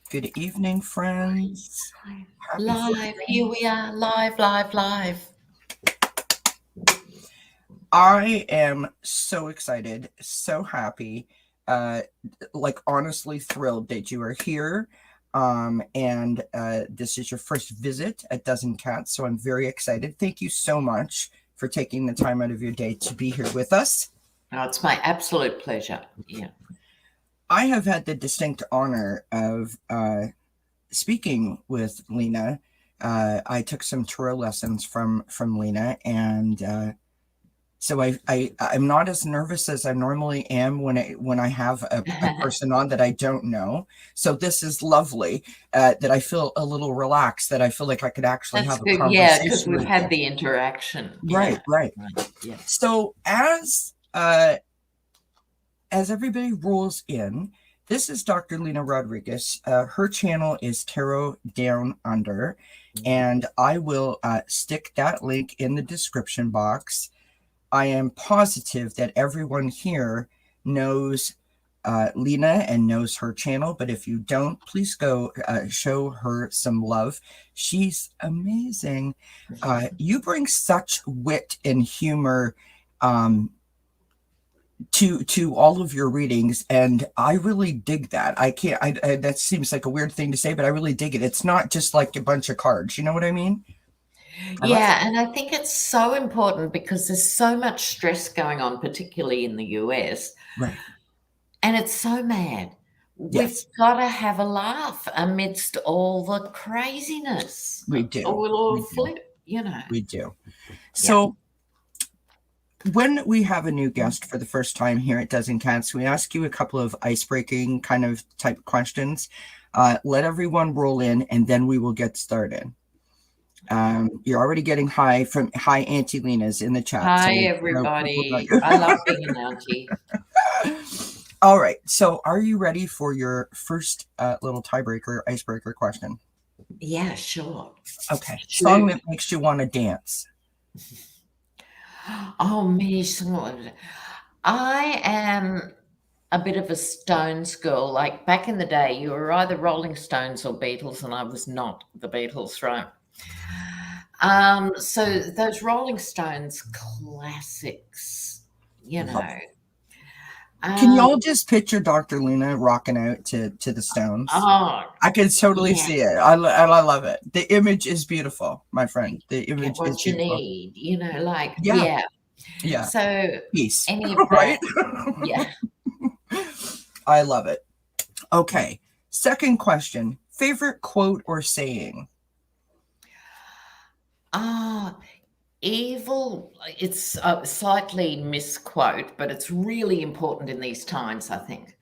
Good evening, friends. Happy Live, Friday. here we are, live, live, live. I am so excited, so happy, uh, like honestly thrilled that you are here. And this is your first visit at Dozen Cats, so I'm very excited. Thank you so much for taking the time out of your day to be here with us. Oh, it's my absolute pleasure. Yeah. I have had the distinct honor of speaking with Lena. I took some tarot lessons from Lena, and so I'm not as nervous as I normally am when I have a person on that I don't know. So this is lovely, that I feel a little relaxed, that I feel like I could actually That's have a good. Yeah, because conversation we've with you. had the interaction. Right, Yeah. right. Right. Yeah. So as everybody rolls in, this is Dr. Lena Rodriguez. Her channel is Tarot Down Under, and I will stick that link in the description box. I am positive that everyone here knows Lena and knows her channel, but if you don't, please go show her some love. She's amazing. You bring such wit and humor um, to all of your readings, and I really dig that. I can't I that seems like a weird thing to say, but I really dig it. It's not just like a bunch of cards, you know what I mean? I love Yeah, and I think it's so important because there's so much stress going on, particularly in the US, right. and it's so mad. We've Yes, got to have a laugh amidst all the craziness, we or do. we'll all We do. flip. We do. Yeah. So when we have a new guest for the first time here at Dozen Cats, we ask you a couple of ice-breaking kind of type questions. Let everyone roll in, and then we will get started. You're already getting hi Auntie Lena's in the chat, so Hi, people got everybody. you. I love being an auntie. All right. So, are you ready for your first little tiebreaker, icebreaker question? Yeah, sure. Okay. Song Shoot. that makes you want to dance. Oh, me, I am a bit of a Stones girl. Like back in the day, you were either Rolling Stones or Beatles, and I was not the Beatles, right? So those Rolling Stones classics, you Love know. it. Can Um, y'all just picture Dr. Luna rocking out to the Stones? oh, I can totally yeah, see it. I love it. The image is beautiful, my friend. The get image is what you beautiful. need, like, Yeah. yeah. Yeah. So Peace. any of Right? that, yeah. I love it. Okay. Second question. Favorite quote or saying? Ah, evil, it's a slightly misquote, but it's really important in these times, I think.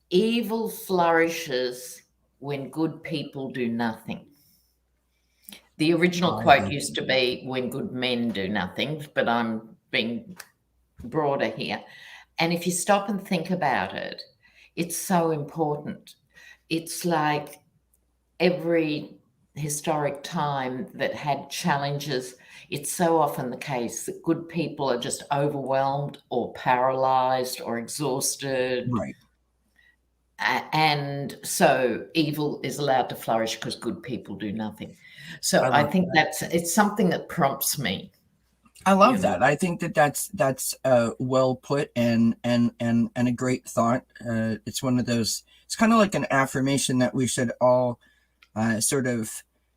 Evil flourishes when good people do nothing. The original I quote love used it. to be when good men do nothing, but I'm being broader here. And if you stop and think about it, it's so important. It's like every historic time that had challenges, it's so often the case that good people are just overwhelmed or paralyzed or exhausted. Right. And so evil is allowed to flourish because good people do nothing. I So I love think that. it's something that prompts me, I you love know. that. I think that's well put and a great thought. It's one of those. It's kind of like an affirmation that we should all sort of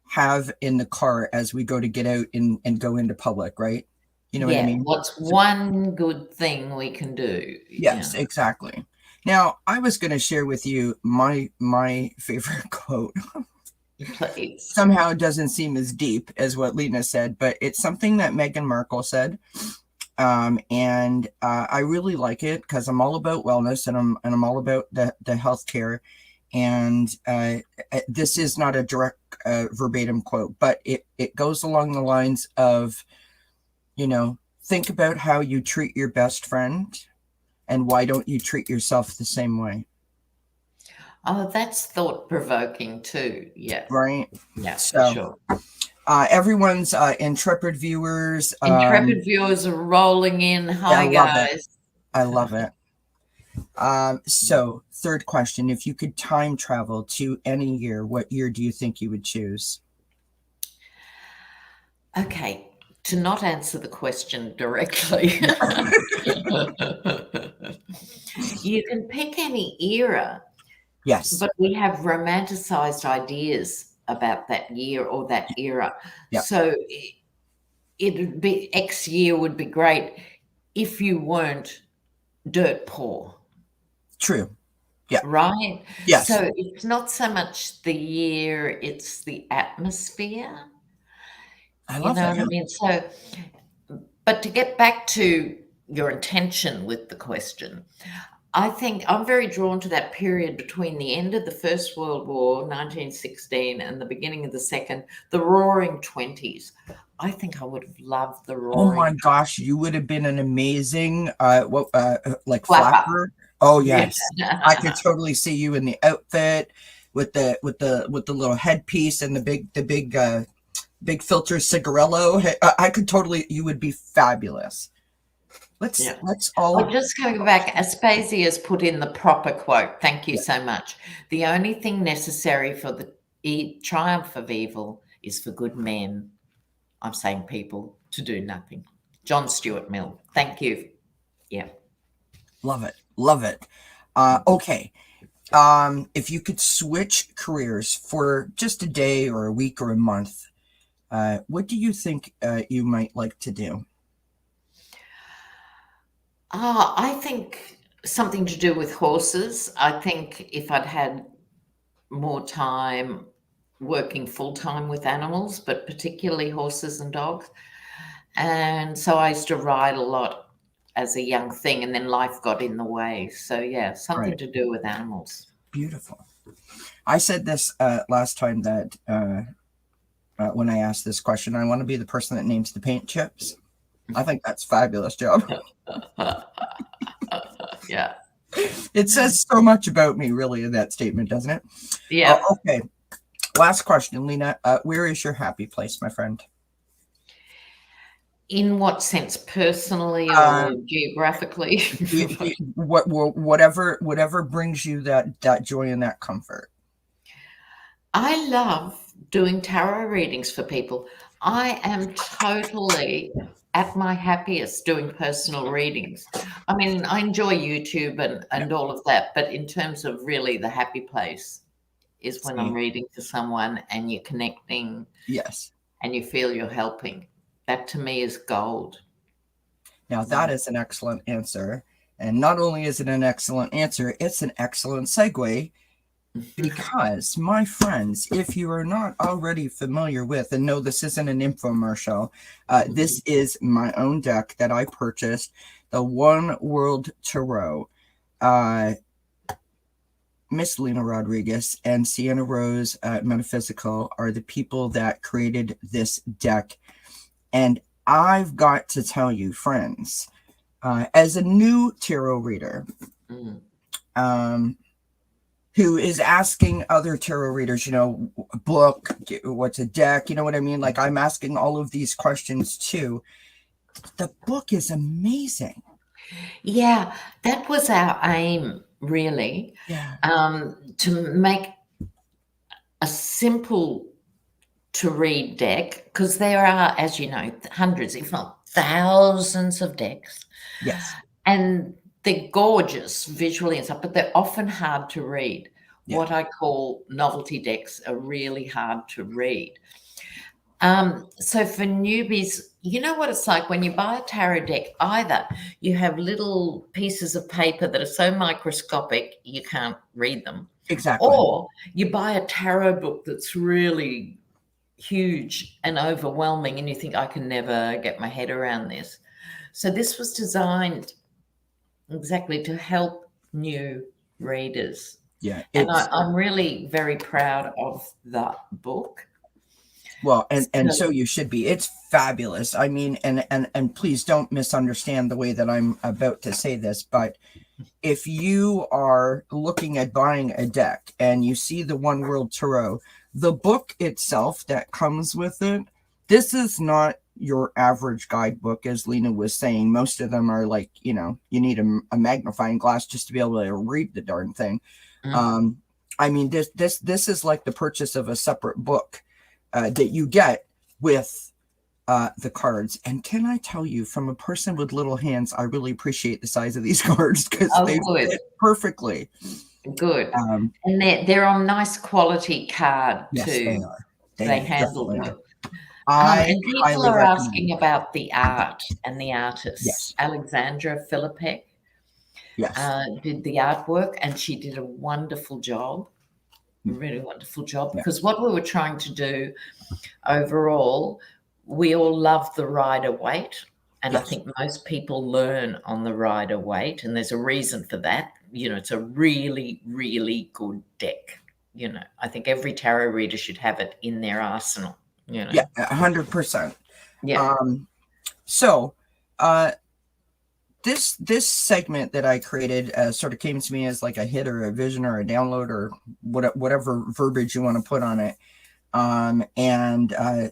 have in the car as we go to get out and go into public, right? You know what I Yeah, mean? what's So, one good thing we can do? yes, Yeah, exactly. Now, I was going to share with you my favorite quote. please. Somehow it doesn't seem as deep as what Lena said, but it's something that Meghan Markle said. And I really like it because I'm all about wellness and I'm all about the healthcare. And this is not a direct verbatim quote, but it goes along the lines of, think about how you treat your best friend, and why don't you treat yourself the same way, Oh, that's thought provoking too. Yeah, right? yeah, for So sure. everyone's intrepid viewers. Intrepid viewers are rolling in. I Hi, love it. guys. I love it. So third question, if you could time travel to any year, what year do you think you would choose? Okay, to not answer the question directly, you can pick any era, Yes. but we have romanticized ideas about that year or that era. Yeah. So it'd be X year would be great if you weren't dirt poor, True. Yeah. right? Yes. So it's not so much the year, it's the atmosphere. I You love know that. what I Yeah. mean? So, but to get back to your intention with the question, I think I'm very drawn to that period between the end of the First World War, 1916, and the beginning of the Second, the Roaring Twenties. I think I would have loved the Oh my Roaring gosh, you would have been an amazing like Flapper. flapper. Oh Yeah. yes. I could totally see you in the outfit with the little headpiece and the big filter cigarello. I could totally, you would be fabulous. Let's Yeah. let's Oh, all just coming back, Aspasia has put in the proper quote. Thank you yeah, so much. The only thing necessary for the triumph of evil is for good men, I'm saying people, to do nothing. John Stuart Mill. Thank you. Yeah. love it. Love it. Okay. If you could switch careers for just a day or a week or a month, what do you think you might like to do? I think something to do with horses. I think if I'd had more time working full time with animals, but particularly horses and dogs. And so I used to ride a lot as a young thing, and then life got in the way. So, yeah, something Right. to do with animals. Beautiful. I said this last time that when I asked this question, I want to be the person that names the paint chips. I think that's a fabulous job. Yeah. It says so much about me, really, in that statement, doesn't it? Yeah. Okay. Last question, Lena. Where is your happy place, my friend? In what sense? Personally Uh, or geographically? whatever brings you that joy and that comfort. I love doing tarot readings for people. I am totally at my happiest doing personal readings. I mean, I enjoy YouTube Yeah. and all of that, but in terms of really the happy place is when I'm See, reading to someone and you're connecting yes. and you feel you're helping. That to me is gold. Now that is an excellent answer, and not only is it an excellent answer, it's an excellent segue. Because, my friends, if you are not already familiar with, and no, this isn't an infomercial, this is my own deck that I purchased, the One World Tarot. Miss Lena Rodriguez and Sienna Rose Metaphysical are the people that created this deck. And I've got to tell you, friends, as a new tarot reader, who is asking other tarot readers, a book, what's a deck, you know what I mean? Like I'm asking all of these questions too. The book is amazing. Yeah, that was our aim, really, Yeah, to make a simple to read deck, because there are, as you know, hundreds, if not thousands of decks, yes, and they're gorgeous visually and stuff, but they're often hard to read. yeah, What I call novelty decks are really hard to read. So for newbies, you know what it's like when you buy a tarot deck, either you have little pieces of paper that are so microscopic you can't read them, exactly. or you buy a tarot book that's really huge and overwhelming and you think, I can never get my head around this. So this was designed exactly to help new readers. Yeah, And it's I'm really very proud of that book. well, and So, so you should be. It's fabulous. I mean, and please don't misunderstand the way that I'm about to say this, but if you are looking at buying a deck and you see the One World Tarot, the book itself that comes with it, this is not your average guidebook, as Lena was saying. Most of them are like, you need a magnifying glass just to be able to read the darn thing. I mean, this is like the purchase of a separate book that you get with the cards. And can I tell you, from a person with little hands, I really appreciate the size of these cards because they fit perfectly. Good. And they're on nice quality card yes, too. They are. They handle it. And people are asking about the art and the artist. Yes. Alexandra Philippek did the artwork, and she did a wonderful job, really wonderful job, because what we were trying to do overall, we all love the Rider-Waite, and I think most people learn on the Rider-Waite, and there's a reason for that. It's a really, really good deck. I think every tarot reader should have it in their arsenal. Yeah, 100%. Yeah. So, this segment that I created sort of came to me as like a hit or a vision or a download or whatever verbiage you want to put on it.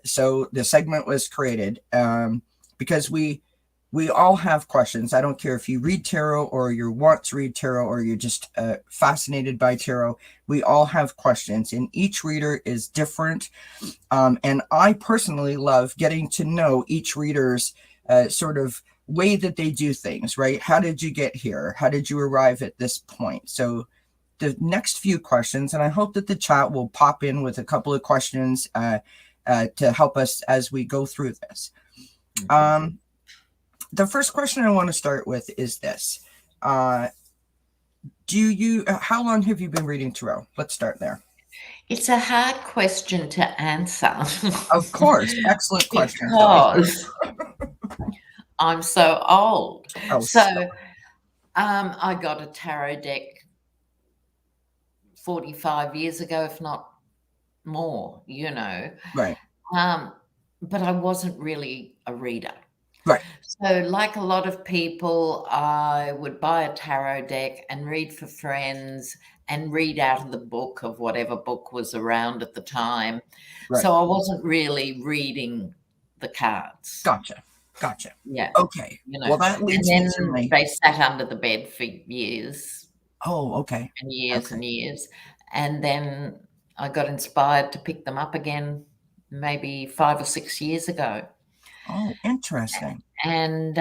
So the segment was created because we all have questions. I don't care if you read tarot or you want to read tarot or you're just fascinated by tarot. We all have questions, and each reader is different. And I personally love getting to know each reader's sort of way that they do things, right? How did you get here? How did you arrive at this point? So the next few questions, and I hope that the chat will pop in with a couple of questions to help us as we go through this. The first question I want to start with is this. How long have you been reading tarot? Let's start there. It's a hard question to answer. Of course. Excellent question. Because I'm so old. I got a tarot deck 45 years ago, if not more, Right. But I wasn't really a reader. Right. So like a lot of people, I would buy a tarot deck and read for friends and read out of the book of whatever book was around at the time. Right. So I wasn't really reading the cards. Gotcha. Yeah. Okay. Well, that leads me to my... They sat under the bed for years. Oh, okay. And years and years. And then I got inspired to pick them up again maybe 5 or 6 years ago. Oh, interesting. And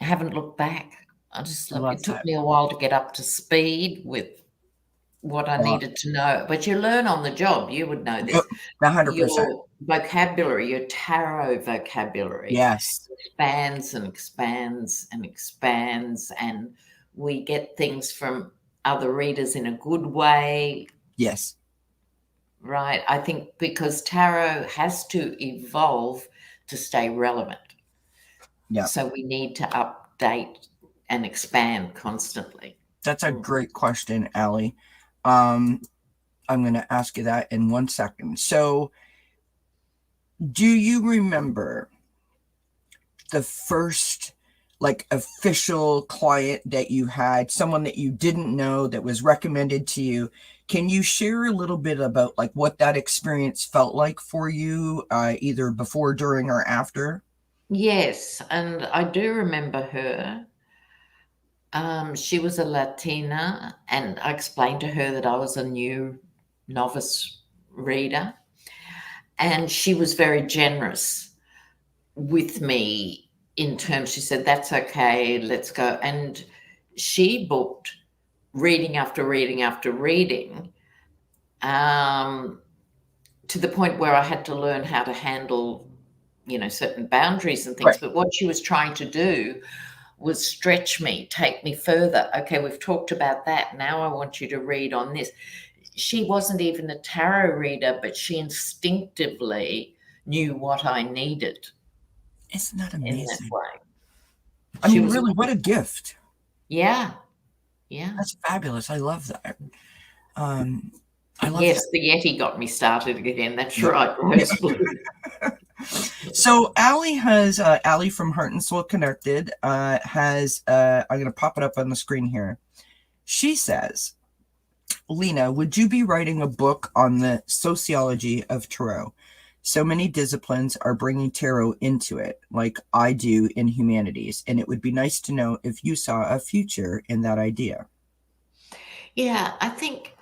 haven't looked back. It took me a while to get up to speed with what I needed to know. But you learn on the job. You would know this. 100%. Your vocabulary, your tarot vocabulary expands and expands and expands. And we get things from other readers in a good way. Yes. Right. I think because tarot has to evolve to stay relevant. Yeah. So we need to update and expand constantly. That's a great question, Allie. I'm going to ask you that in 1 second. So do you remember the first official client that you had, someone that you didn't know that was recommended to you? Can you share a little bit about what that experience felt like for you, either before, during, or after? Yes, and I do remember her. She was a Latina, and I explained to her that I was a new novice reader, and she was very generous with me in terms. She said, "That's okay, let's go." And she booked reading after reading after reading, to the point where I had to learn how to handle, certain boundaries and things. Right. But what she was trying to do was stretch me, take me further. Okay, we've talked about that. Now I want you to read on this. She wasn't even a tarot reader, but she instinctively knew what I needed. Isn't that amazing? In that way. I mean, really, what a gift. Yeah. Yeah. That's fabulous. I love that. Yes, the Yeti got me started again. That's right. So Allie from Heart and Soul Connected has, I'm going to pop it up on the screen here. She says, Lena, would you be writing a book on the sociology of tarot? So many disciplines are bringing tarot into it, like I do in humanities, and it would be nice to know if you saw a future in that idea. Yeah, I think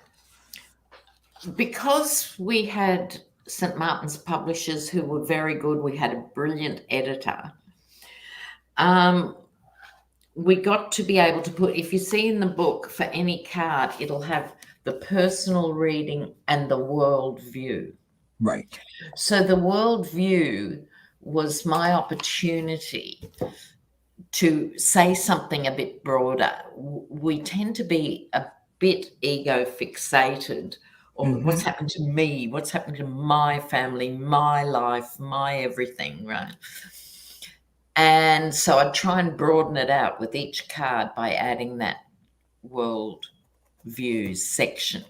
because we had St. Martin's Publishers who were very good, we had a brilliant editor. We got to be able to put, if you see in the book for any card, it'll have the personal reading and the world view. Right. So the world view was my opportunity to say something a bit broader. We tend to be a bit ego fixated, or what's happened to me, what's happened to my family, my life, my everything, right? And so I try and broaden it out with each card by adding that world views section.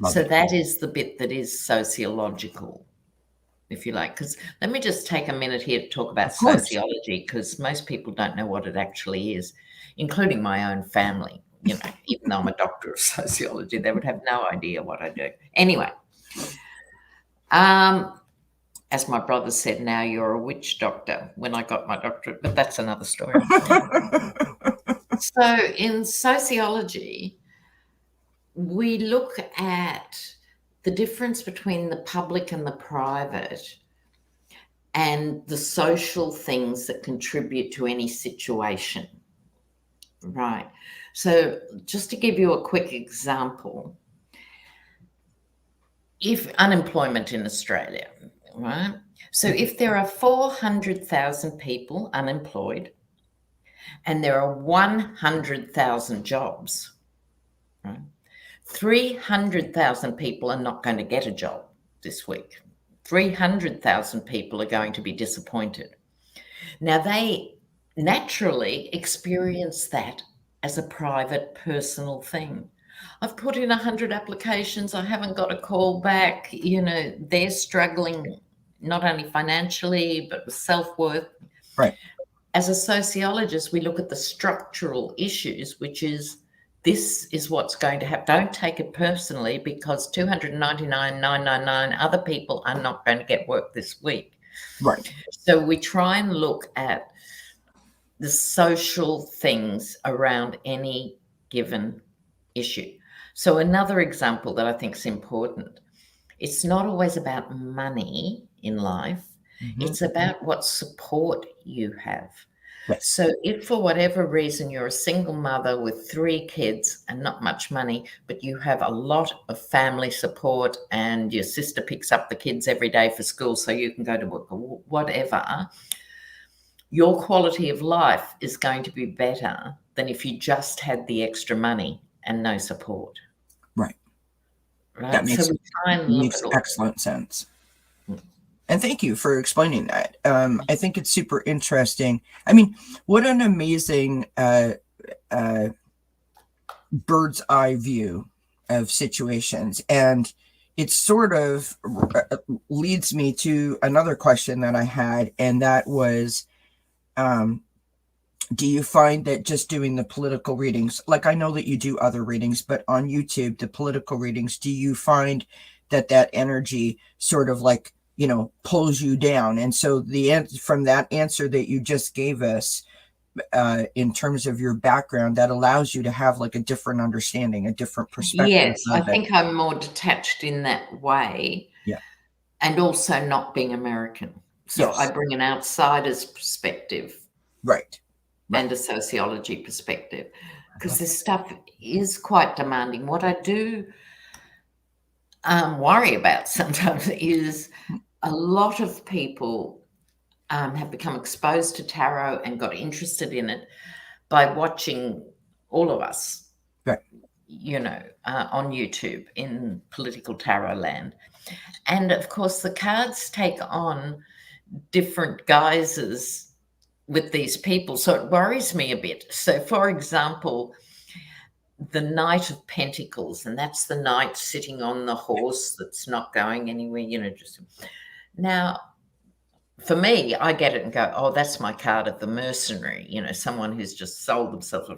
Love So it. that is the bit that is sociological, if you like. Because let me just take a minute here to talk about Of course. sociology, because most people don't know what it actually is, including my own family. You know, even though I'm a doctor of sociology, they would have no idea what I do. Anyway, as my brother said, now you're a witch doctor when I got my doctorate, but that's another story. So in sociology, we look at the difference between the public and the private and the social things that contribute to any situation. Right. So just to give you a quick example, if unemployment in Australia, right? So if there are 400,000 people unemployed and there are 100,000 jobs, right? 300,000 people are not going to get a job this week. 300,000 people are going to be disappointed. Now, they naturally experience that as a private, personal thing. I've put in 100 applications, I haven't got a call back. You know, they're struggling not only financially, but with self-worth. Right. As a sociologist, we look at the structural issues, which is this is what's going to happen. Don't take it personally because 299,999 other people are not going to get work this week. Right. So we try and look at the social things around any given issue. So another example that I think is important, it's not always about money in life. It's about what support you have. Yes. So if for whatever reason you're a single mother with 3 kids and not much money, but you have a lot of family support and your sister picks up the kids every day for school so you can go to work or whatever, your quality of life is going to be better than if you just had the extra money and no support. Right. Right. That makes, so we try and look makes at all excellent sense. And thank you for explaining that. I think it's super interesting. I mean, what an amazing bird's eye view of situations. And it sort of leads me to another question that I had, and that was, do you find that just doing the political readings, like I know that you do other readings, but on YouTube, the political readings, do you find that that energy sort of like, you know, pulls you down? And so from that answer that you just gave us, in terms of your background, that allows you to have like a different understanding, a different perspective. Yes, I of it. think I'm more detached in that way. Yeah. And also not being American. So Yes. I bring an outsider's perspective Right. and a sociology perspective, because this stuff is quite demanding. What I do worry about sometimes is a lot of people have become exposed to tarot and got interested in it by watching all of us, Right. you know, on YouTube in political tarot land. And of course, the cards take on different guises with these people. So it worries me a bit. So, for example, the Knight of Pentacles, and that's the knight sitting on the horse that's not going anywhere, you know, just now. For me, I get it and go, oh, that's my card of the mercenary, you know, someone who's just sold themselves.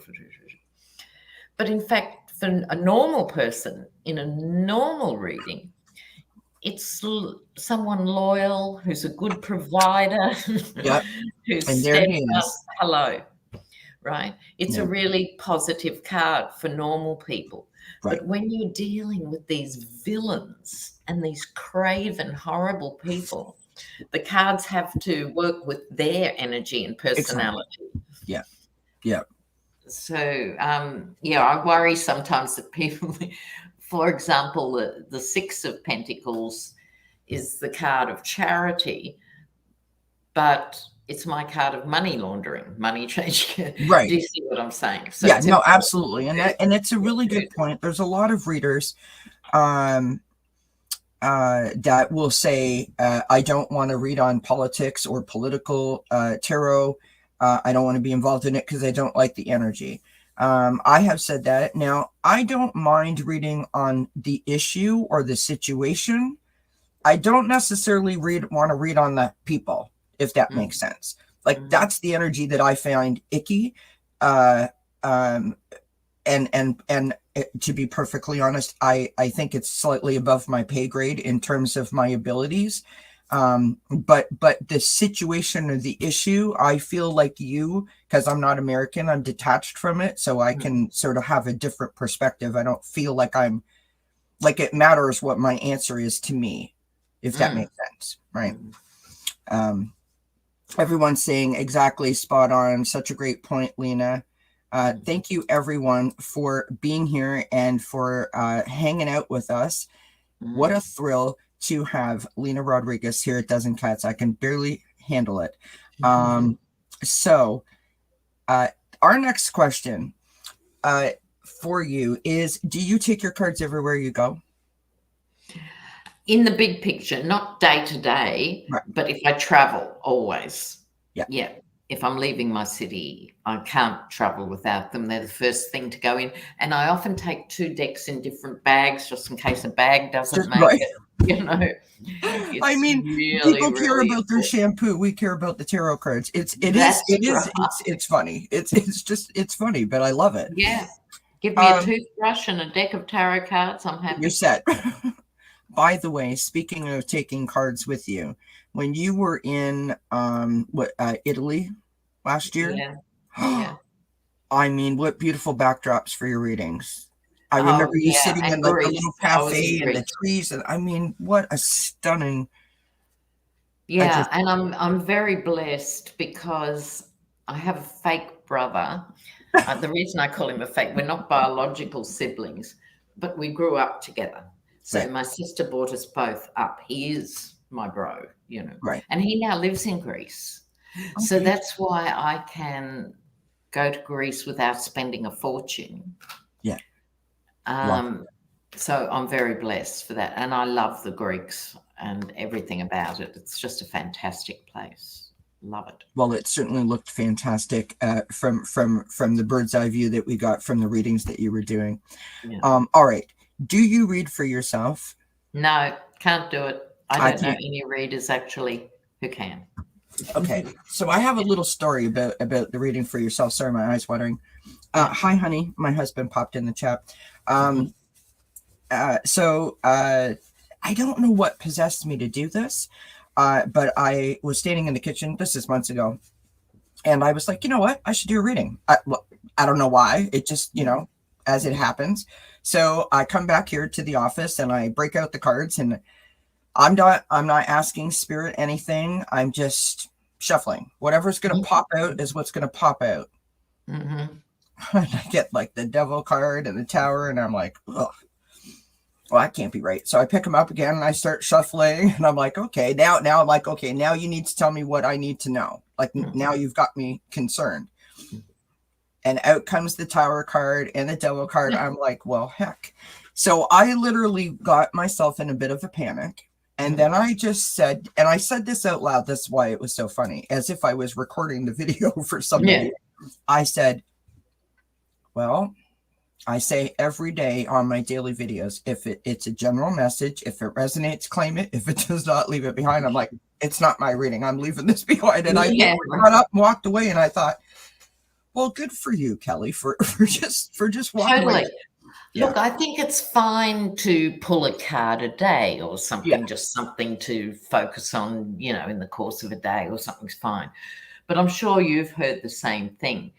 But in fact, for a normal person in a normal reading, someone loyal, who's a good provider, Yep. who's And there he steadfast. is. Hello, right? It's a Yeah. really positive card for normal people. Right. But when you're dealing with these villains and these craven, horrible people, the cards have to work with their energy and Exactly. personality. Yeah. Yeah. So, yeah, I worry sometimes that people, for example, the Six of Pentacles is the card of charity, but it's my card of money laundering, money changing. Do Right. you see what I'm saying? So Yeah, it's no, important absolutely. And to it's a really good point. There's a lot of readers that will say, I don't want to read on politics or political tarot. I don't want to be involved in it because I don't like the energy. I have said that. Now, I don't mind reading on the issue or the situation. I don't necessarily want to read on the people, if that makes sense. Like, that's the energy that I find icky. And to be perfectly honest, I think it's slightly above my pay grade in terms of my abilities. But the situation or the issue, I feel like because I'm not American, I'm detached from it, so I can sort of have a different perspective. I don't feel like it matters what my answer is to me, if that makes sense, right? Everyone's saying exactly, spot on. Such a great point, Lena. Thank you, everyone, for being here and for hanging out with us. What a thrill to have Lena Rodriguez here at Dozen Cats. I can barely handle it. So our next question for you is, do you take your cards everywhere you go? In the big picture, not day to day, but if I travel, always. Yeah. If I'm leaving my city, I can't travel without them. They're the first thing to go in. And I often take 2 decks in different bags just in case a bag doesn't make it. You know, I mean, really, people care really about their shampoo. We care about the tarot cards. It's funny. It's funny, but I love it. Yeah. Give me a toothbrush and a deck of tarot cards. I'm happy. You're set. By the way, speaking of taking cards with you, when you were in Italy last year, Yeah. I mean, what beautiful backdrops for your readings. I remember you sitting in like the little cafe and the trees, and I mean, what a stunning. Yeah, and I'm very blessed because I have a fake brother. The reason I call him a fake, we're not biological siblings, but we grew up together. So my sister brought us both up. He is my bro, you know, and he now lives in Greece. Okay. So that's why I can go to Greece without spending a fortune. Yeah. So I'm very blessed for that. And I love the Greeks and everything about it. It's just a fantastic place. Love it. Well, it certainly looked fantastic from the bird's eye view that we got from the readings that you were doing. Yeah. All right. Do you read for yourself? No, can't do it. I don't know any readers actually who can. Okay. So I have a little story about the reading for yourself. Sorry, my eyes watering. Hi, honey. My husband popped in the chat. So I don't know what possessed me to do this, but I was standing in the kitchen. This is months ago. And I was like, you know what? I should do a reading. I don't know why. It just, as it happens. So I come back here to the office and I break out the cards, and I'm not asking spirit anything. I'm just shuffling. Whatever's going to pop out is what's going to pop out. And I get like the devil card and the tower, and I'm like, ugh. Well, that can't be right. So I pick them up again and I start shuffling, and I'm like, okay, now I'm like, okay, now you need to tell me what I need to know. Like now you've got me concerned. And out comes the tower card and the devil card. I'm like, well, heck. So I literally got myself in a bit of a panic. And then I just said, and I said this out loud. That's why it was so funny, as if I was recording the video for somebody. Yeah. I said, well, I say every day on my daily videos, if it's a general message, if it resonates, claim it. If it does not, leave it behind. I'm like, it's not my reading. I'm leaving this behind. And I got up and walked away, and I thought, well, good for you, Kelly, for just walking away. Look, I think it's fine to pull a card a day or Yeah. something, just something to focus on, in the course of a day or something's fine. But I'm sure you've heard the same thing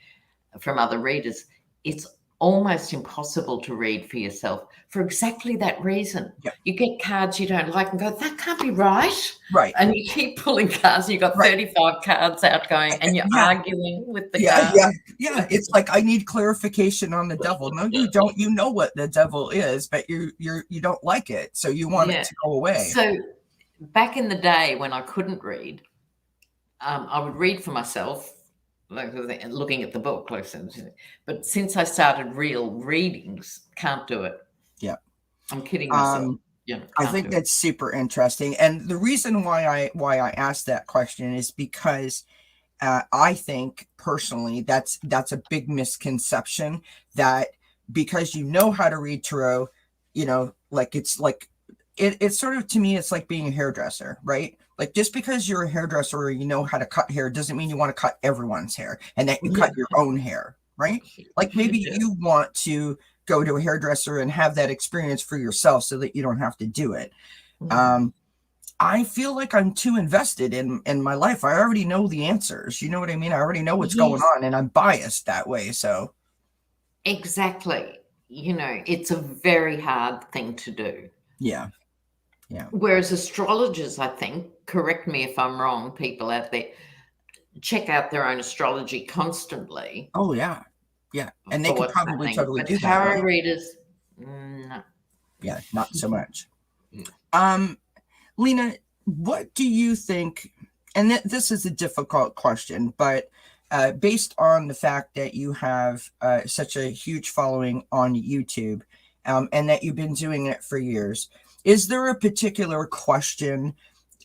from other readers. It's almost impossible to read for yourself for exactly that reason. Yeah. You get cards you don't like and go, that can't be right. Right. And you keep pulling cards and you've got Right. 35 cards out going and you're Yeah. arguing with the Yeah. card. Yeah. It's like, I need clarification on the devil. No, you don't. You know what the devil is, but you don't like it. So you want it to go away. So back in the day when I couldn't read, I would read for myself, like looking at the book. But since I started real readings, can't do it. Yeah. I'm kidding myself. I think that's super interesting. And the reason why I asked that question is because I think personally that's a big misconception, that because you know how to read tarot, like it's sort of, to me, it's like being a hairdresser, right? Like, just because you're a hairdresser or you know how to cut hair doesn't mean you want to cut everyone's hair and that you cut your own hair, right? Like, maybe you want to go to a hairdresser and have that experience for yourself so that you don't have to do it. I feel like I'm too invested in my life. I already know the answers. You know what I mean? I already know what's going on, and I'm biased that way. So exactly. It's a very hard thing to do. Yeah. Whereas astrologers, I think, correct me if I'm wrong, people out there, check out their own astrology constantly. Oh, yeah. Yeah. And they could probably totally do that. Tarot right? readers, no. Yeah, not so much. Lena, what do you think, and this is a difficult question, but based on the fact that you have such a huge following on YouTube, and that you've been doing it for years, is there a particular question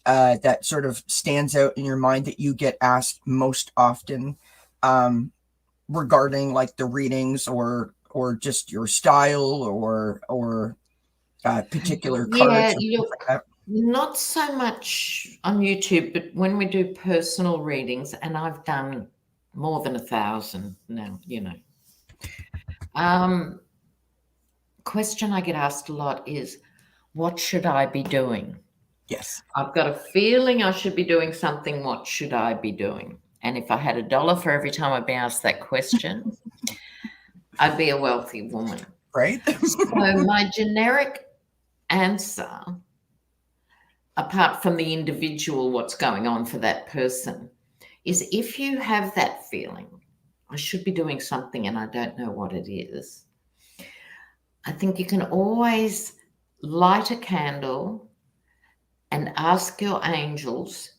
that sort of stands out in your mind that you get asked most often regarding like the readings or just your style or particular cards? Yeah, look, like that? not so much on YouTube, but when we do personal readings, and I've done more than 1,000 now, question I get asked a lot is, what should I be doing? Yes. I've got a feeling I should be doing something. What should I be doing? And if I had $1 for every time I'd be asked that question, I'd be a wealthy woman. Right. So my generic answer, apart from the individual, what's going on for that person, is if you have that feeling, I should be doing something and I don't know what it is, I think you can always light a candle and ask your angels,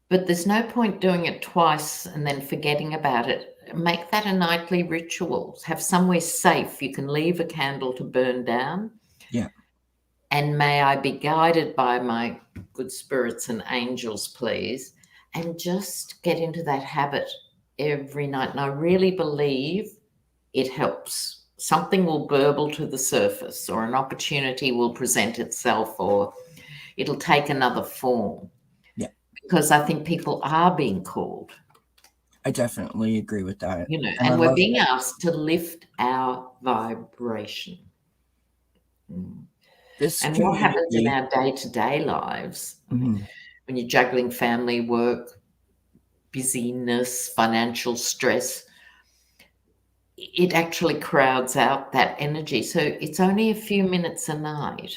but there's no point doing it twice and then forgetting about it. Make that a nightly ritual. Have somewhere safe you can leave a candle to burn down. Yeah. And may I be guided by my good spirits and angels, please, and just get into that habit every night. And I really believe it helps. Something will burble to the surface, or an opportunity will present itself, or it'll take another form. Yeah. Because I think people are being called. I definitely agree with that. And we're being asked to lift our vibration. And what happens in our day-to-day lives, when you're juggling family, work, busyness, financial stress, it actually crowds out that energy. So it's only a few minutes a night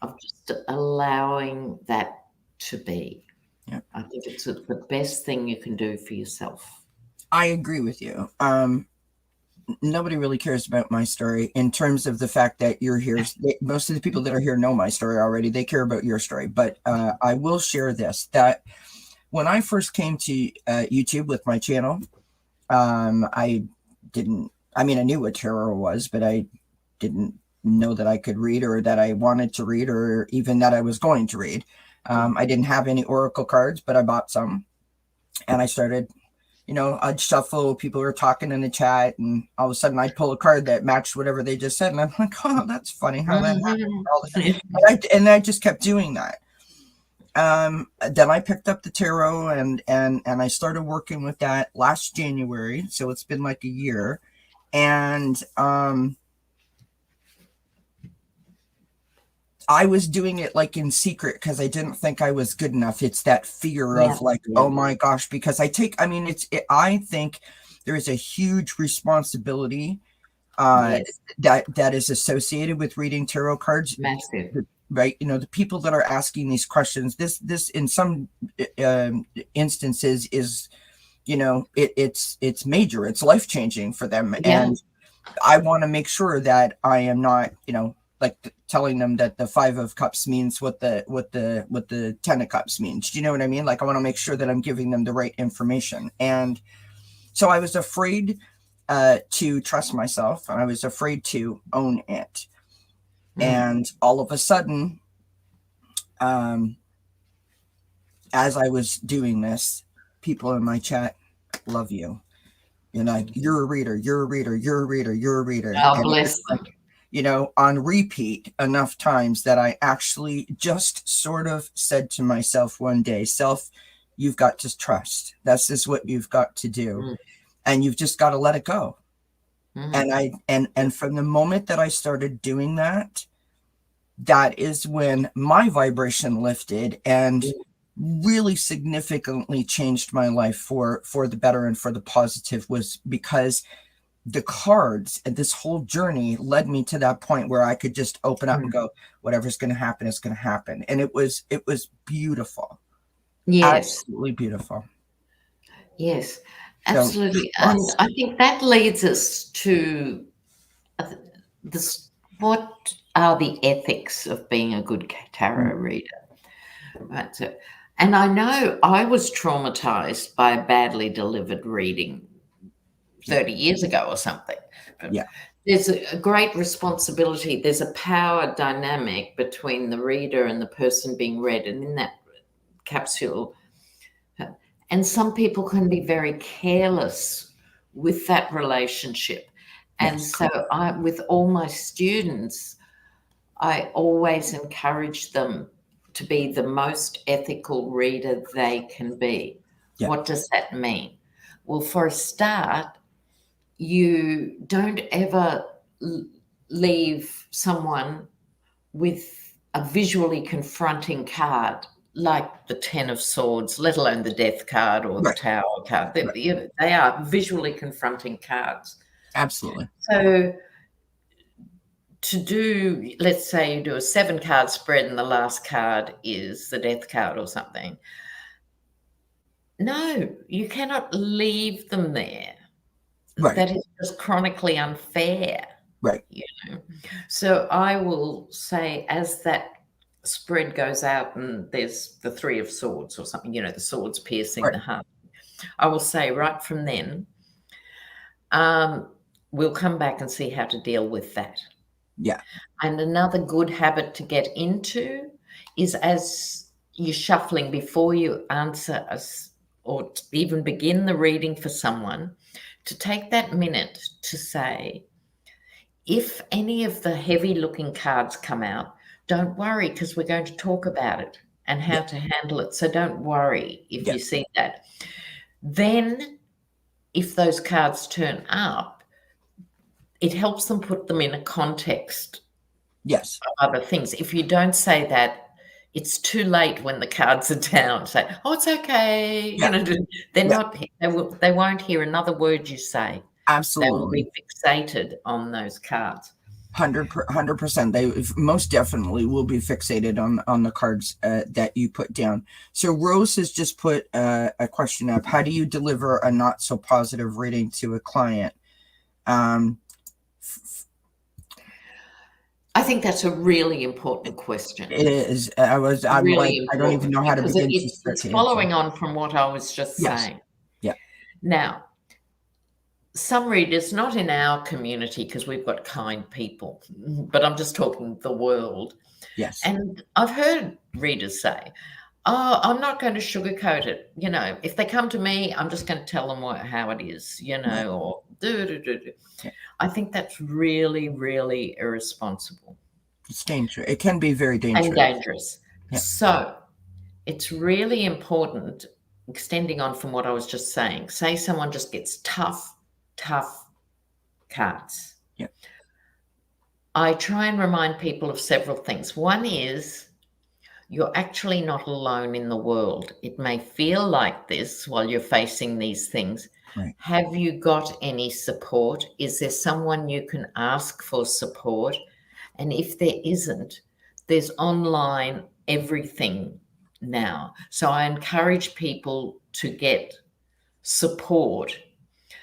of just allowing that to be. Yeah. I think it's the best thing you can do for yourself. I agree with you. Nobody really cares about my story in terms of the fact that you're here. Most of the people that are here know my story already. They care about your story. But I will share this, that when I first came to YouTube with my channel, I knew what tarot was, but I didn't know that I could read, or that I wanted to read, or even that I was going to read. I didn't have any oracle cards, but I bought some, and I started, I'd shuffle, people were talking in the chat, and all of a sudden I'd pull a card that matched whatever they just said. And I'm like, oh, that's funny how that happened. And I just kept doing that. Then I picked up the tarot and I started working with that last January. So it's been like a year. And I was doing it like in secret because I didn't think I was good enough. It's that fear Yeah. of like, oh my gosh, because I mean, I think there is a huge responsibility Yes. that is associated with reading tarot cards, Massive. right? You know, the people that are asking these questions, this in some instances is, you know, it's major, it's life changing for them, Yeah. and I want to make sure that I am not, you know, like telling them that the 5 of Cups means what the 10 of Cups means. Do you know what I mean? Like I want to make sure that I'm giving them the right information. And so I was afraid to trust myself. I was afraid to own it. And all of a sudden, as I was doing this, people in my chat love you. You're like, you're a reader, you're a reader, you're a reader, you're a reader. Oh, And bless them. like, you know, on repeat enough times that I actually just sort of said to myself one day, self, you've got to trust. This is what you've got to do. And you've just got to let it go. And from the moment that I started doing that, that is when my vibration lifted and really significantly changed my life for the better and for the positive, was because the cards and this whole journey led me to that point where I could just open up and go, whatever's going to happen is going to happen. And it was beautiful. Yes. Absolutely beautiful. Yes, So, absolutely. And I think that leads us to this: what are the ethics of being a good tarot reader? Right. So, and I know I was traumatized by a badly delivered reading 30 years ago or something. But yeah. there's a great responsibility. There's a power dynamic between the reader and the person being read. And in that capsule, and some people can be very careless with that relationship. And Yes. so with all my students, I always encourage them to be the most ethical reader they can be. Yeah. What does that mean? Well, for a start, you don't ever leave someone with a visually confronting card like the 10 of Swords, let alone the Death card or the Tower card. They are visually confronting cards. Absolutely. So to do, let's say you do a 7-card spread and the last card is the Death card or something. No, you cannot leave them there. Right. That is just chronically unfair. Right. You know? So I will say, as that spread goes out and there's the 3 of Swords or something, you know, the swords piercing the heart, I will say right from then, we'll come back and see how to deal with that. Yeah. And another good habit to get into is, as you're shuffling before you answer us or even begin the reading for someone, to take that minute to say, if any of the heavy looking cards come out, don't worry, because we're going to talk about it and how to handle it. So don't worry if you see that. Then if those cards turn up, it helps them put them in a context Yes. of other things. If you don't say that, it's too late when the cards are down. Say, oh, it's okay. You know, they're not. They won't hear another word you say. Absolutely. They will be fixated on those cards. 100%. They most definitely will be fixated on the cards that you put down. So Rose has just put a question up. How do you deliver a not so positive reading to a client? I think that's a really important question. It is. I'm really like, important, I don't even know how to begin to start it's to following answer. on from what I was just saying. Yeah. Now, some readers, not in our community because we've got kind people, but I'm just talking the world. Yes. And I've heard readers say, oh, I'm not going to sugarcoat it. You know, if they come to me, I'm just going to tell them how it is, you know, or do. I think that's really, really irresponsible. It's dangerous. It can be very dangerous. And dangerous. Yeah. So it's really important, extending on from what I was just saying, say someone just gets tough cards. Yeah. I try and remind people of several things. One is you're actually not alone in the world. It may feel like this while you're facing these things. Right. Have you got any support? Is there someone you can ask for support? And if there isn't, there's online everything now. So I encourage people to get support.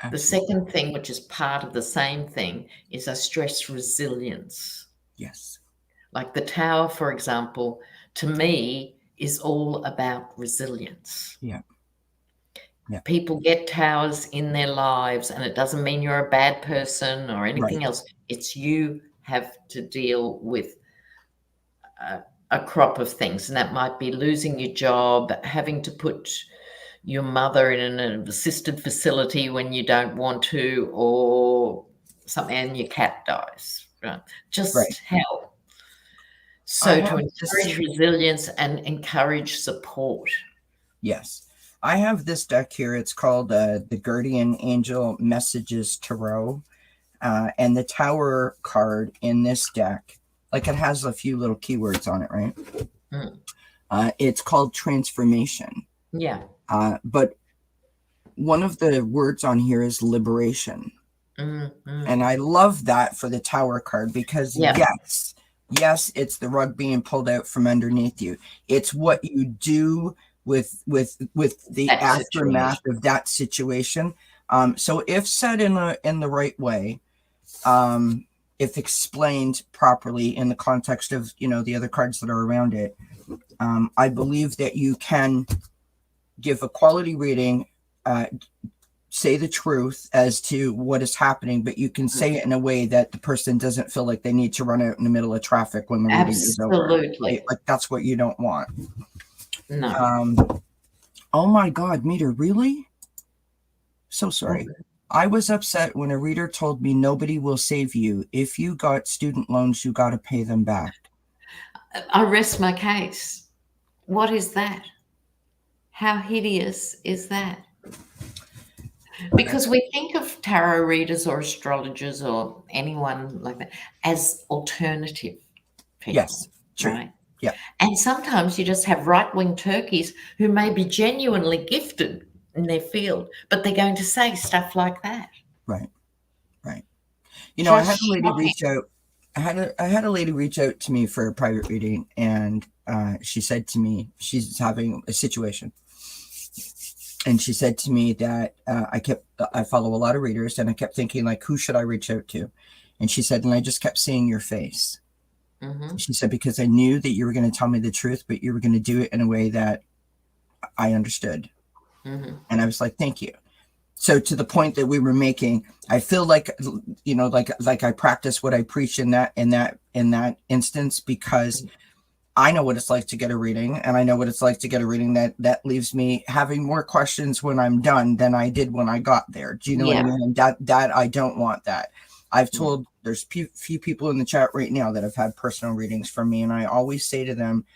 The Absolutely. second thing, which is part of the same thing, is a stress resilience. Yes. Like the tower, for example, to me is all about resilience. Yeah. Yeah. People get towers in their lives, and it doesn't mean you're a bad person or anything Right. else. It's you have to deal with a crop of things, and that might be losing your job, having to put your mother in an assisted facility when you don't want to, or something, and your cat dies. Right? Right. Just hell. I So to have this. encourage resilience and encourage support. Yes. I have this deck here. It's called the Guardian Angel Messages Tarot. And the Tower card in this deck, like it has a few little keywords on it, right? It's called transformation. Yeah. But one of the words on here is liberation. And I love that for the Tower card because yes, it's the rug being pulled out from underneath you. It's what you do with the That aftermath of that situation. So if said in the right way, if explained properly in the context of the other cards that are around it, I believe that you can give a quality reading, say the truth as to what is happening, but you can say it in a way that the person doesn't feel like they need to run out in the middle of traffic when the reading is over. Absolutely. Like that's what you don't want. No. Oh my God, Meter, really? So sorry. I was upset when a reader told me nobody will save you. If you got student loans, you got to pay them back. I rest my case. What is that? How hideous is that? Because we think of tarot readers or astrologers or anyone like that as alternative people. Yes, true. Right? Yeah. And sometimes you just have right-wing turkeys who may be genuinely gifted in their field, but they're going to say stuff like that. Right. I had a lady reach out. I had a lady reach out to me for a private reading, and she said to me she's having a situation, and she said to me that I follow a lot of readers, and I kept thinking like, who should I reach out to? And she said, and I just kept seeing your face. She said, because I knew that you were going to tell me the truth, but you were going to do it in a way that I understood. And I was like, thank you. So to the point that we were making, I feel like, like I practice what I preach in that instance, because I know what it's like to get a reading, and I know what it's like to get a reading that leaves me having more questions when I'm done than I did when I got there. Do you know what I mean? And that I don't want that. I've told there's few people in the chat right now that have had personal readings from me, and I always say to them,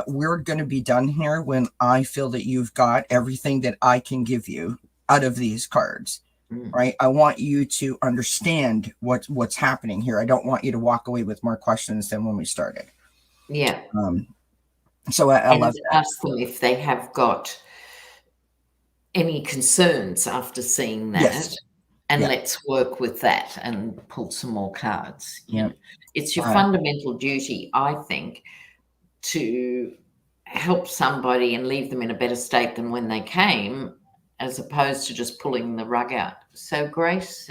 we're going to be done here when I feel that you've got everything that I can give you out of these cards, right? I want you to understand what's happening here. I don't want you to walk away with more questions than when we started. Yeah. So I love that. Ask them if they have got any concerns after seeing that. Yes. And let's work with that and pull some more cards. Yeah. It's your fundamental duty, I think, to help somebody and leave them in a better state than when they came, as opposed to just pulling the rug out. So Grace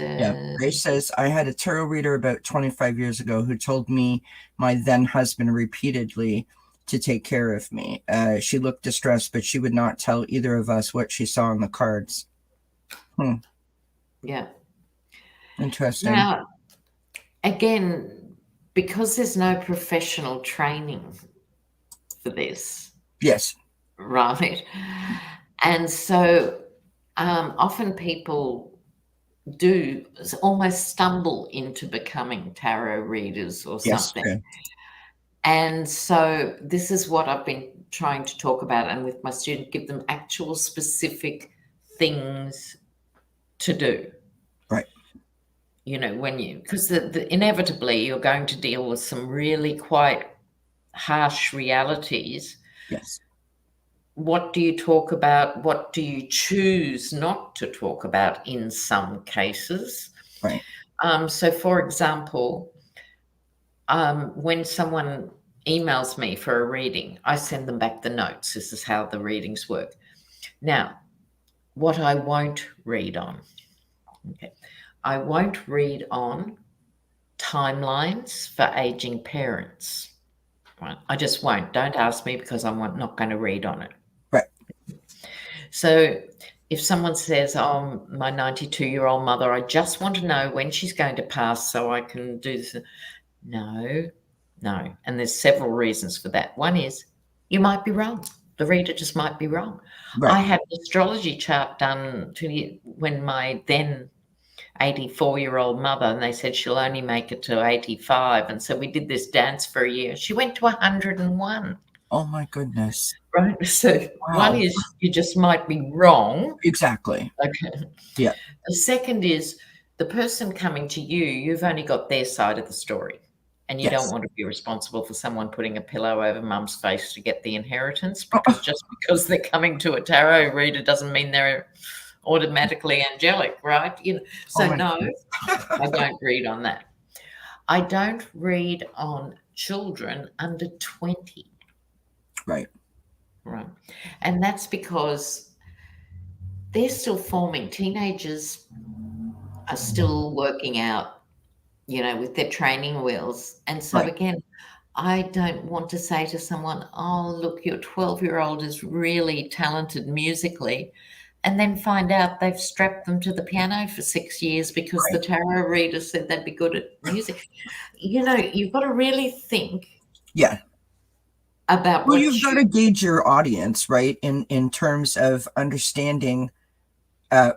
says, I had a tarot reader about 25 years ago who told me my then husband repeatedly to take care of me. She looked distressed, but she would not tell either of us what she saw on the cards. Yeah. Interesting. Now, again, because there's no professional training for this. Yes. Right. And so often people do almost stumble into becoming tarot readers or something. Yes, and so this is what I've been trying to talk about, and with my students, give them actual specific things to do. Right. because inevitably you're going to deal with some really quite harsh realities. Yes. What do you talk about? What do you choose not to talk about in some cases? Right. So, for example, when someone emails me for a reading, I send them back the notes. This is how the readings work. Now, what I won't read on, okay, I won't read on timelines for aging parents. Right? I just won't. Don't ask me because I'm not going to read on it. Right. So if someone says, "Oh, my 92-year-old mother, I just want to know when she's going to pass so I can do this." No. And there's several reasons for that. One is you might be wrong. The reader just might be wrong. Right. I had an astrology chart done when my then 84-year-old mother, and they said she'll only make it to 85. And so we did this dance for a year. She went to 101. Oh my goodness. Right. So Wow. one is you just might be wrong. Exactly. Okay. Yeah. The second is the person coming to you, you've only got their side of the story. And you don't Yes. want to be responsible for someone putting a pillow over mum's face to get the inheritance, because just because they're coming to a tarot reader doesn't mean they're automatically angelic, right? So my no, goodness. I don't read on that. I don't read on children under 20. Right. Right. And that's because they're still forming. Teenagers are still working out, with their training wheels. And so Right. again, I don't want to say to someone, "Oh, look, your 12-year-old is really talented musically," and then find out they've strapped them to the piano for 6 years because the Right. tarot reader said they'd be good at music. You've got to really think Yeah. about Well, what you've got to gauge your audience, right? In terms of understanding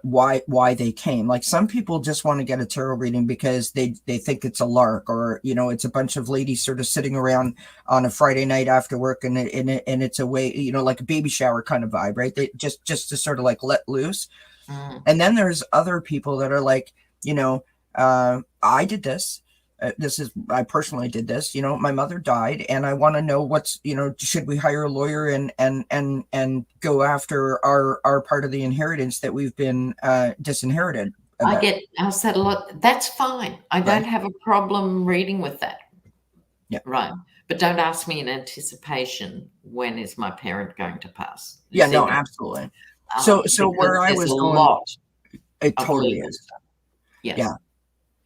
why they came. Like some people just want to get a tarot reading because they think it's a lark, or it's a bunch of ladies sort of sitting around on a Friday night after work, and it's a way, like a baby shower kind of vibe, right? They just to sort of like let loose. And then there's other people that are like, I did this. I personally did this. My mother died, and I want to know should we hire a lawyer and go after our part of the inheritance that we've been disinherited I about. get asked that a lot. That's fine. I don't have a problem reading with that. Yeah. Right. But don't ask me in anticipation, when is my parent going to pass? Yeah, no, absolutely. So where I was going, lot it of totally legal is. stuff. Yes. Yeah.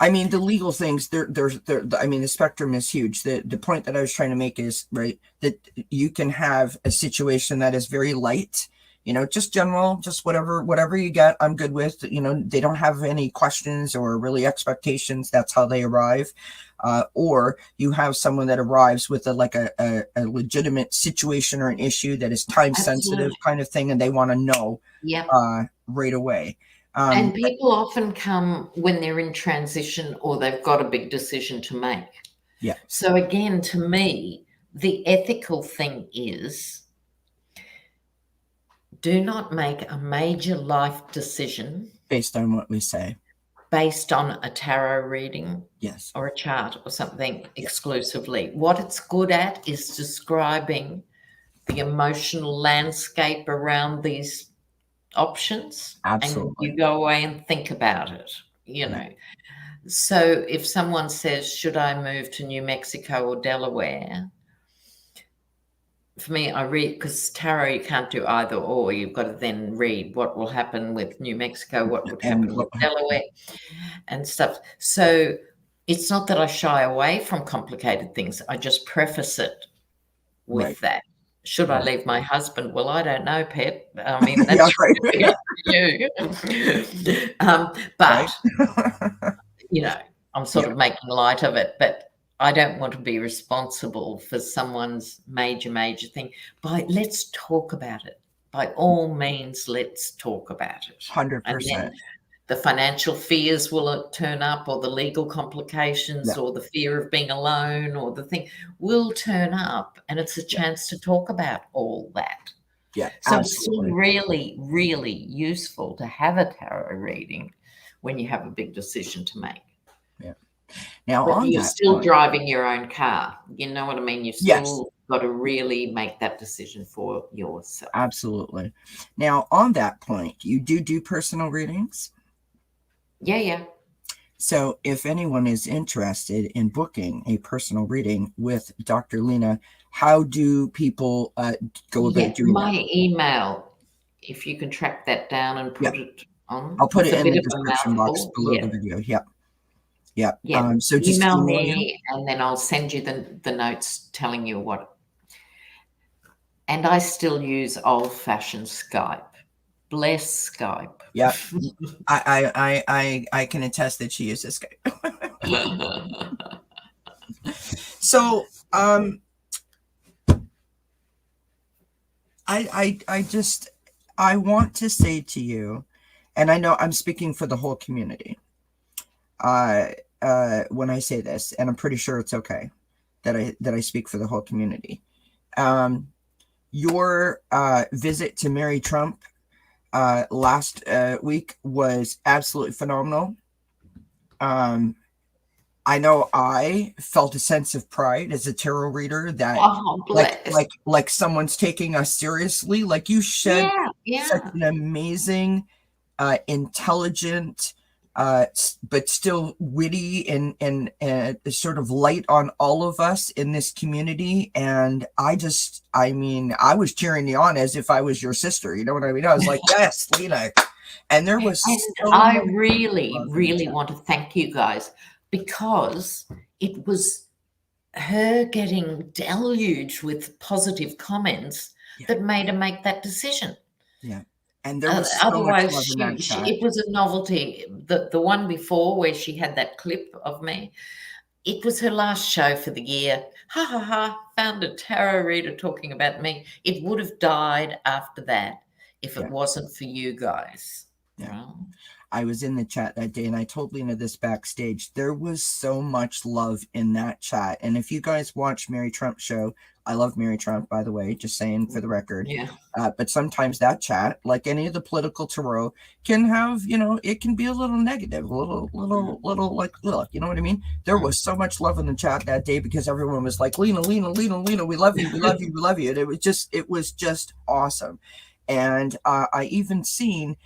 I mean, the legal things, I mean, the spectrum is huge. The point that I was trying to make is, right, that you can have a situation that is very light, just general, just whatever you get, I'm good with. They don't have any questions or really expectations. That's how they arrive. Or you have someone that arrives with a legitimate situation or an issue that is time sensitive kind of thing, and they want to know right away. And people often come when they're in transition or they've got a big decision to make. Yeah. So again, to me, the ethical thing is, do not make a major life decision based on what we say, based on a tarot reading, yes, or a chart or something exclusively. What it's good at is describing the emotional landscape around these options. Absolutely. And you go away and think about it, So if someone says, should I move to New Mexico or Delaware? For me, I read, because tarot, you can't do either or. You've got to then read what will happen with New Mexico, what would happen with Delaware and stuff. So it's not that I shy away from complicated things. I just preface it with that. Should I leave my husband? Well, I don't know, Pet. I mean, that's really up to you. But, I'm sort of making light of it. But I don't want to be responsible for someone's major thing. Let's talk about it. By all means, let's talk about it. 100%. And then the financial fears will turn up, or the legal complications, or the fear of being alone, or the thing will turn up, and it's a chance to talk about all that. Yeah. So absolutely. It's still really, really useful to have a tarot reading when you have a big decision to make. Now, But on you're that still point, driving your own car. You know what I mean? You've yes, still got to really make that decision for yourself. absolutely. Now, on that point, you do personal readings. Yeah. So, if anyone is interested in booking a personal reading with Dr. Lena, how do people go about doing that? My email, if you can track that down and Yeah, put it on. I'll put It's it a in bit the of a description box mouthful. below the video. Yeah, yeah. Yeah. So just Email email you. me and then I'll send you the notes telling you what. And I still use old-fashioned Skype. Bless Skype. Yeah, I can attest that she uses Skype. So, I want to say to you, and I know I'm speaking for the whole community, when I say this, and I'm pretty sure it's okay that I speak for the whole community. Your visit to Mary Trump last week was absolutely phenomenal. I know I felt a sense of pride as a tarot reader that Oh, bless. like someone's taking us seriously. Like you shed such Yeah. an amazing, intelligent, but still witty and sort of light on all of us in this community. And I mean, I was cheering you on as if I was your sister. You know what I mean? I was like, yes, Lena. And there was And so I much really, love in the really chat. want to thank you guys because it was her getting deluged with positive comments Yeah. that made her make that decision. Yeah. And there was so much Otherwise, love in that she chat. it was a novelty. The one before where she had that clip of me, it was her last show for the year. Ha ha ha! Found a tarot reader talking about me. It would have died after that if it Yeah. wasn't for you guys. Yeah. Right? I was in the chat that day and I told Lena this backstage. There was so much love in that chat. And if you guys watch Mary Trump show, I love Mary Trump, by the way, just saying for the record. Yeah. But sometimes that chat, like any of the political tarot, can have, it can be a little negative, a little like, look, you know what I mean? There was so much love in the chat that day because everyone was like, Lena, Lena, Lena, Lena, we love you, we love you, we love you. And it was just awesome. And I even seen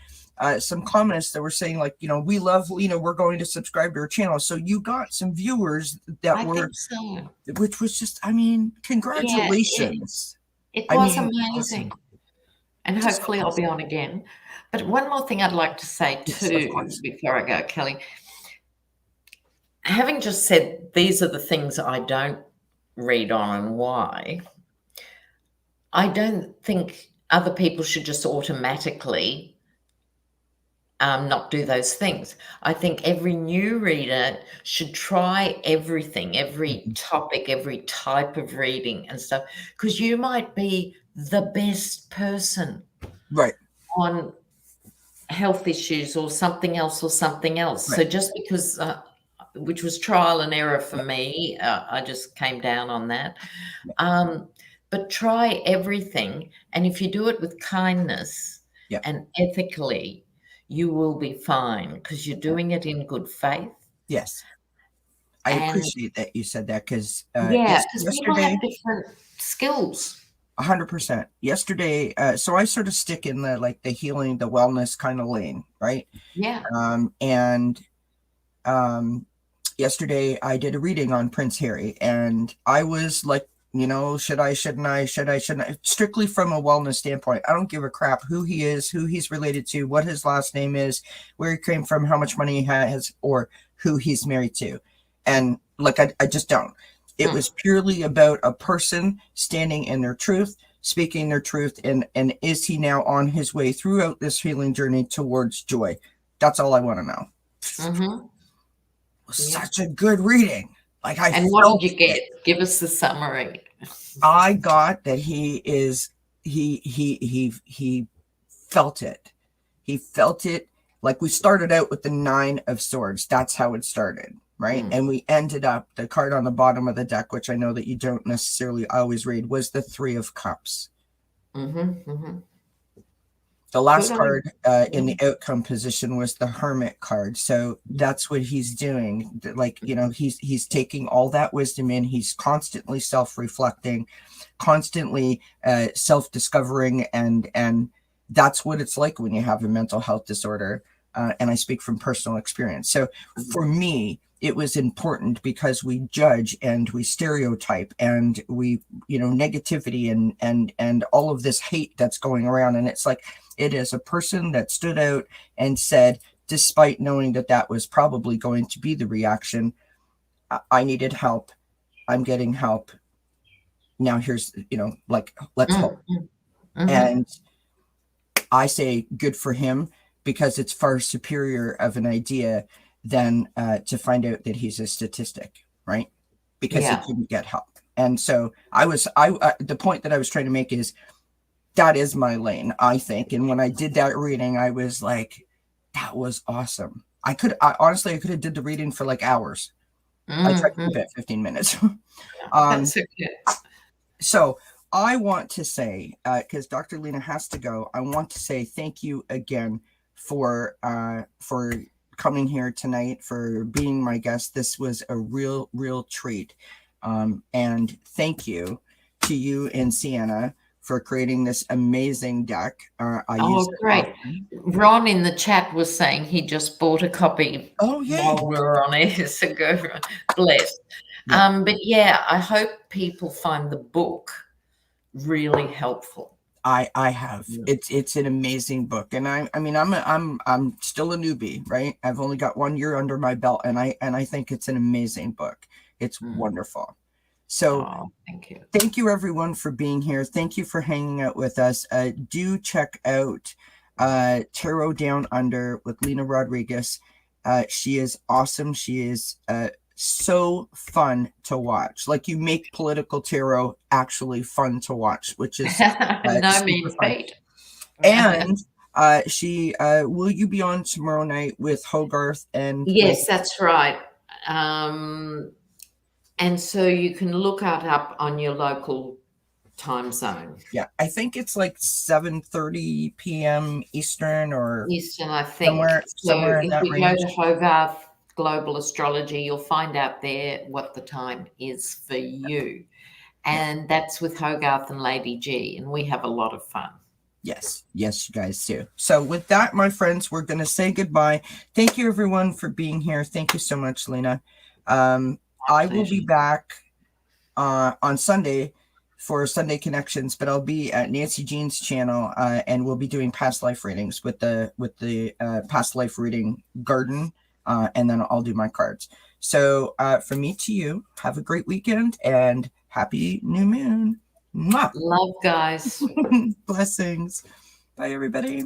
some comments that were saying like, we love Lena, we're going to subscribe to her channel. So you got some viewers that I were, think so. which was just, I mean, Yeah, congratulations. it I was mean, amazing. awesome. And Just hopefully I'll be awesome. on again. But one more thing I'd like to say Yes, of too course. before I go, Kelly. Having just said these are the things I don't read on and why, I don't think other people should just automatically not do those things. I think every new reader should try everything, every topic, every type of reading and stuff, because you might be the best person Right. on health issues or something else or something else. Right. So just because, which was trial and error for me, I just came down on that. But try everything. And if you do it with kindness Yeah. and ethically, you will be fine because you're doing it in good faith. Yes. I And appreciate that you said that because yeah, because people yesterday, have different skills. 100%. Yesterday, so I sort of stick in the healing, the wellness kind of lane, right? Yeah. And yesterday I did a reading on Prince Harry, and I was like, should I, shouldn't I, shouldn't I? Strictly from a wellness standpoint, I don't give a crap who he is, who he's related to, what his last name is, where he came from, how much money he has, or who he's married to. And like, I just don't. It was purely about a person standing in their truth, speaking their truth, and is he now on his way throughout this healing journey towards joy? That's all I want to know. Mm-hmm. Such a good reading. Like I And what felt did you get? it. Give us the summary. I got that he felt it. He felt it. Like we started out with the 9 of Swords. That's how it started, right? And we ended up, the card on the bottom of the deck, which I know that you don't necessarily always read, was the 3 of Cups. The last Good on card in the you. outcome position was the Hermit card. So that's what he's doing. Like, you know, he's taking all that wisdom in. He's constantly self-reflecting, constantly self-discovering, and that's what it's like when you have a mental health disorder. And I speak from personal experience. So for me, it was important because we judge and we stereotype and we, you know, negativity and all of this hate that's going around. And it's like, it is a person that stood out and said, despite knowing that that was probably going to be the reaction, I needed help. I'm getting help. Now here's, you know, like, let's hope. And I say good for him, because it's far superior of an idea than to find out that he's a statistic, right? Because he couldn't get help. And so the point that I was trying to make is that is my lane, I think. And when I did that reading, I was like, that was awesome. Honestly, I could have did the reading for like hours. I tried to keep it 15 minutes. That's okay. So I want to say, because Dr. Lena has to go, I want to say thank you again for coming here tonight, for being my guest. This was a real treat. And thank you to you and Sienna for creating this amazing deck. Great. Ron in the chat was saying he just bought a copy while we were on air. So go bless. Yeah. But yeah, I hope people find the book really helpful. I have. It's an amazing book. And I mean, I'm still a newbie, right? I've only got 1 year under my belt, and I think it's an amazing book. It's wonderful. So thank you everyone for being here. Thank you for hanging out with us. Do check out Tarot Down Under with Lena Rodriguez. She is awesome. She is so fun to watch. Like, you make political tarot actually fun to watch, which is no mean feat. And she will you be on tomorrow night with Hogarth? And yes, that's right. And so you can look it up on your local time zone. Yeah, I think it's like 7:30 p.m. Eastern, or Eastern, I think. Somewhere in that range. If you go to Hogarth Global Astrology, you'll find out there what the time is for you. And that's with Hogarth and Lady G, and we have a lot of fun. Yes, you guys do. So with that, my friends, we're going to say goodbye. Thank you, everyone, for being here. Thank you so much, Lena. I will be back on Sunday for Sunday Connections, but I'll be at Nancy Jean's channel, and we'll be doing past life readings with the past life reading garden, and then I'll do my cards. So from me to you, have a great weekend and happy new moon. Mwah! Love, guys. Blessings. Bye, everybody.